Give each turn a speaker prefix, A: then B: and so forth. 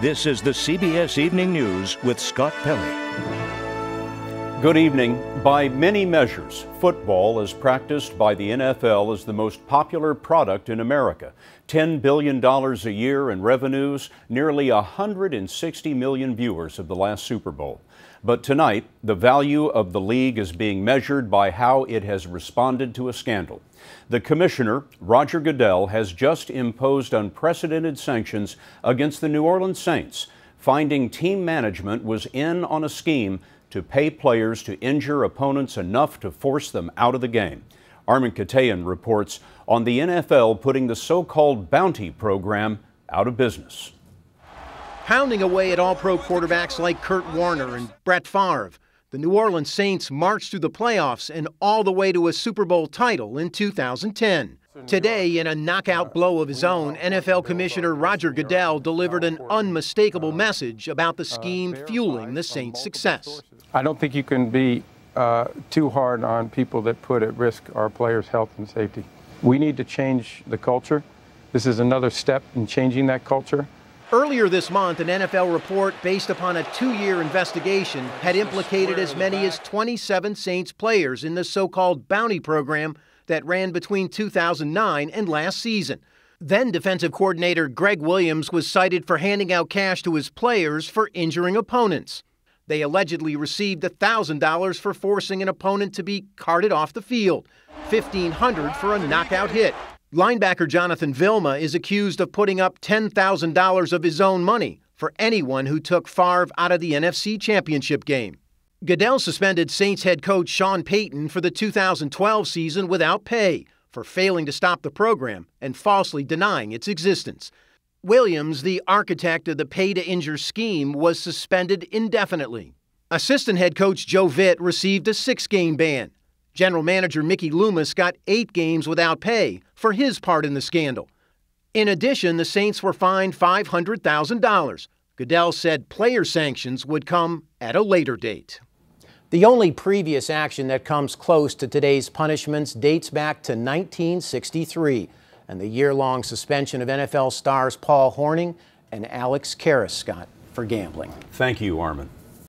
A: This is the CBS Evening News with Scott Pelley.
B: Good evening. By many measures, football as practiced by the NFL is the most popular product in America. $10 billion a year in revenues, nearly 160 million viewers of the last Super Bowl. But tonight, the value of the league is being measured by how it has responded to a scandal. The commissioner, Roger Goodell, has just imposed unprecedented sanctions against the New Orleans Saints, finding team management was in on a scheme to pay players to injure opponents enough to force them out of the game. Armin Katayan reports on the NFL putting the so-called bounty program out of business.
C: Pounding away at all-pro quarterbacks like Kurt Warner and Brett Favre, the New Orleans Saints marched through the playoffs and all the way to a Super Bowl title in 2010. Today, in a knockout blow of his own, NFL Commissioner Roger Goodell delivered an unmistakable message about the scheme fueling the Saints' success.
D: I don't think you can be too hard on people that put at risk our players' health and safety. We need to change the culture. This is another step in changing that culture.
C: Earlier this month, an NFL report based upon a 2-year investigation had implicated as many as 27 Saints players in the so-called bounty program that ran between 2009 and last season. Then defensive coordinator Greg Williams was cited for handing out cash to his players for injuring opponents. They allegedly received $1,000 for forcing an opponent to be carted off the field, $1,500 for a knockout hit. Linebacker Jonathan Vilma is accused of putting up $10,000 of his own money for anyone who took Favre out of the NFC Championship game. Goodell suspended Saints head coach Sean Payton for the 2012 season without pay for failing to stop the program and falsely denying its existence. Williams, the architect of the pay-to-injure scheme, was suspended indefinitely. Assistant head coach Joe Vitt received a 6-game ban. General manager Mickey Loomis got 8 games without pay for his part in the scandal. In addition, the Saints were fined $500,000. Goodell said player sanctions would come at a later date. The only previous action that comes close to today's punishments dates back to 1963 and the year-long suspension of NFL stars Paul Hornung and Alex Karras, Scott, for gambling.
B: Thank you, Armin.